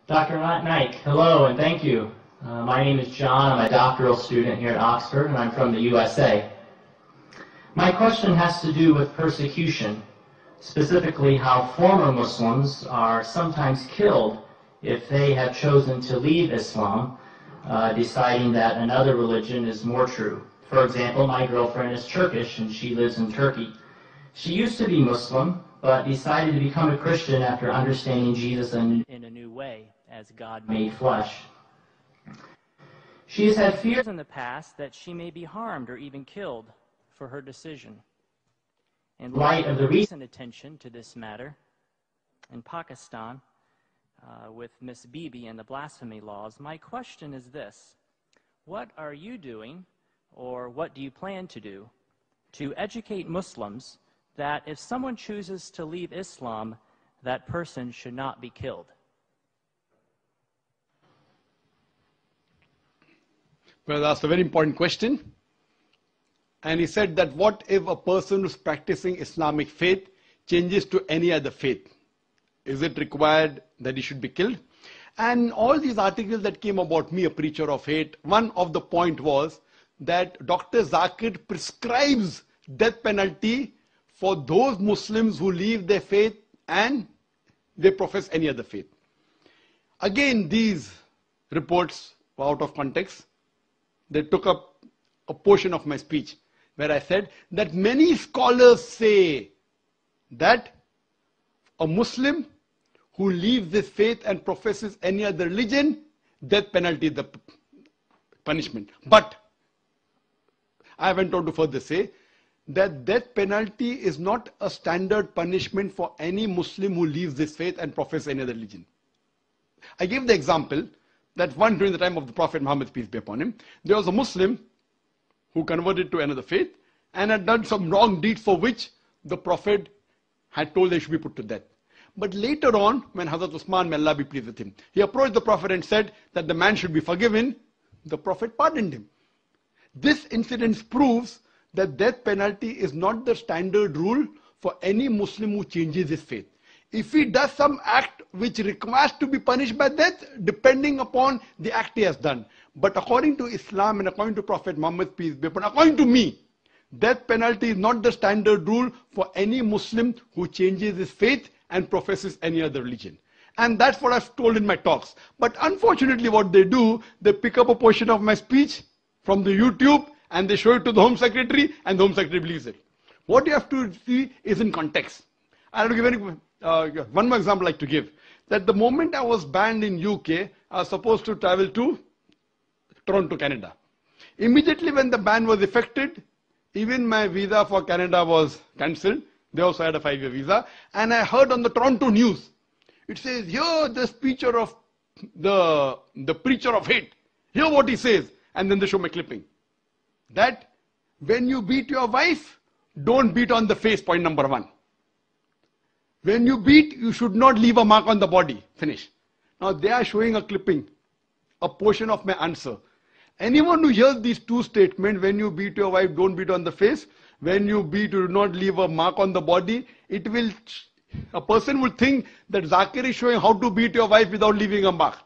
Dr. Naik, hello and thank you. My name is John. I'm a doctoral student here at Oxford, and I'm from the USA. My question has to do with persecution, specifically how former Muslims are sometimes killed if they have chosen to leave Islam, deciding that another religion is more true. For example, my girlfriend is Turkish and she lives in Turkey. She used to be Muslim, but decided to become a Christian after understanding Jesus in a new way, as God made flesh. She has had fears in the past that she may be harmed or even killed for her decision. In light of the recent attention to this matter in Pakistan with Miss Bibi and the blasphemy laws, my question is this: what are you doing, or what do you plan to do, to educate Muslims that if someone chooses to leave Islam, that person should not be killed? Well, that's a very important question. And he said that what if a person who's practicing Islamic faith changes to any other faith? Is it required that he should be killed? And all these articles that came about me, a preacher of hate, one of the point was that Dr. Zakir prescribes death penalty for those Muslims who leave their faith and they profess any other faith. Again, these reports were out of context. They took up a portion of my speech where I said that many scholars say that a Muslim who leaves this faith and professes any other religion, death penalty is the punishment. But I went on to further say that death penalty is not a standard punishment for any Muslim who leaves this faith and professes any other religion. I gave the example that one during the time of the Prophet Muhammad, peace be upon him, there was a Muslim who converted to another faith and had done some wrong deeds for which the Prophet had told they should be put to death. But later on, when Hazrat Usman, may Allah be pleased with him, he approached the Prophet and said that the man should be forgiven, the Prophet pardoned him. This incident proves that death penalty is not the standard rule for any Muslim who changes his faith. If he does some act which requires to be punished by death, depending upon the act he has done. But according to Islam and according to Prophet Muhammad, peace be upon him, according to me, death penalty is not the standard rule for any Muslim who changes his faith and professes any other religion. And that's what I've told in my talks. But unfortunately what they do, they pick up a portion of my speech from the YouTube and they show it to the Home Secretary and the Home Secretary believes it. What you have to see is in context. I'll give one more example I'd like to give. That the moment I was banned in UK, I was supposed to travel to Toronto, Canada. Immediately when the ban was effected, even my visa for Canada was cancelled. They also had a 5-year visa. And I heard on the Toronto news, it says, here the preacher of the preacher of hate. Hear what he says. And then they show my clipping. That when you beat your wife, don't beat on the face, point number 1. When you beat, you should not leave a mark on the body. Finish. Now they are showing a clipping, a portion of my answer. Anyone who hears these two statements, when you beat your wife, don't beat on the face. When you beat, do not leave a mark on the body. A person will think that Zakir is showing how to beat your wife without leaving a mark.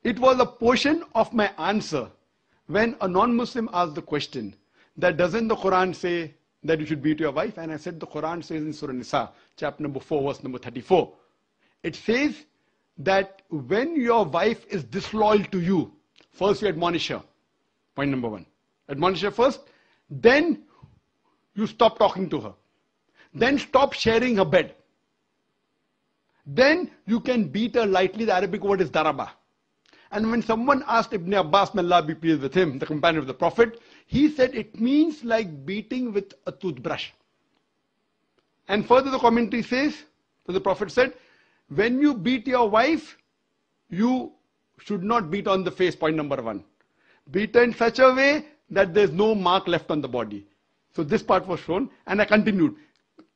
It was a portion of my answer when a non-Muslim asked the question that doesn't the Quran say that you should beat your wife? And I said the Quran says in Surah Nisa, chapter number 4, verse number 34. It says that when your wife is disloyal to you, first you admonish her. Point number 1. Admonish her first. Then you stop talking to her. Then stop sharing her bed. Then you can beat her lightly. The Arabic word is daraba. And when someone asked Ibn Abbas, may Allah be pleased with him, the companion of the Prophet, he said it means like beating with a toothbrush. And further the commentary says, so the Prophet said, when you beat your wife, you should not beat on the face, point number 1. Beat her in such a way that there's no mark left on the body. So this part was shown, and I continued.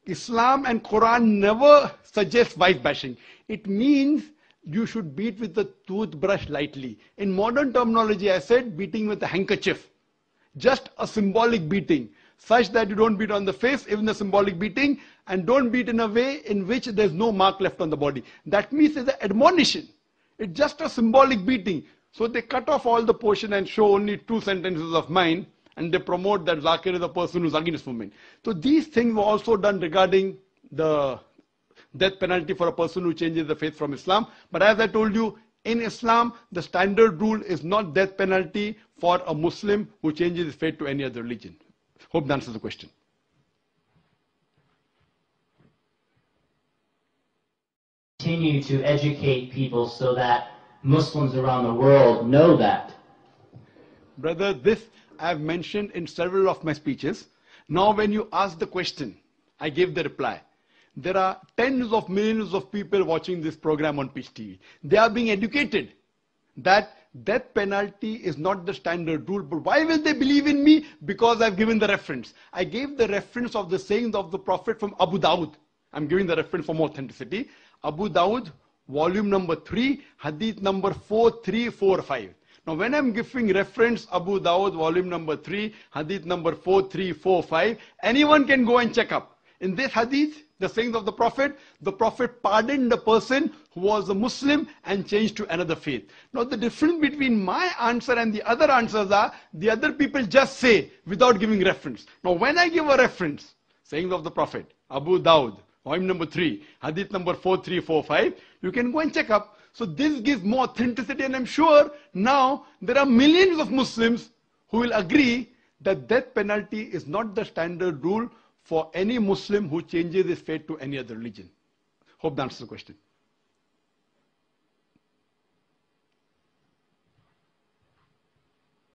Islam and Quran never suggest wife bashing. It means you should beat with the toothbrush lightly. In modern terminology, I said beating with a handkerchief. Just a symbolic beating, such that you don't beat on the face, even the symbolic beating, and don't beat in a way in which there's no mark left on the body. That means it's an admonition. It's just a symbolic beating. So they cut off all the portion and show only 2 sentences of mine, and they promote that Zakir is a person who's against women. So these things were also done regarding the death penalty for a person who changes the faith from Islam. But as I told you, in Islam, the standard rule is not death penalty for a Muslim who changes his faith to any other religion. Hope that answers the question. Continue to educate people so that Muslims around the world know that. Brother, this I have mentioned in several of my speeches. Now when you ask the question, I gave the reply. There are tens of millions of people watching this program on Peace TV. They are being educated that death penalty is not the standard rule. But why will they believe in me? Because I've given the reference. I gave the reference of the sayings of the Prophet from Abu Dawud. I'm giving the reference for more authenticity. Abu Dawud, volume number 3, hadith number 4345. Now when I'm giving reference Abu Dawud, volume number 3, hadith number 4345, anyone can go and check up. In this hadith, the sayings of the Prophet pardoned the person who was a Muslim and changed to another faith. Now the difference between my answer and the other answers are, the other people just say without giving reference. Now when I give a reference, sayings of the Prophet, Abu Dawud, volume number 3, hadith number 4345, you can go and check up. So this gives more authenticity, and I'm sure now there are millions of Muslims who will agree that death penalty is not the standard rule for any Muslim who changes his faith to any other religion. Hope that answers the question.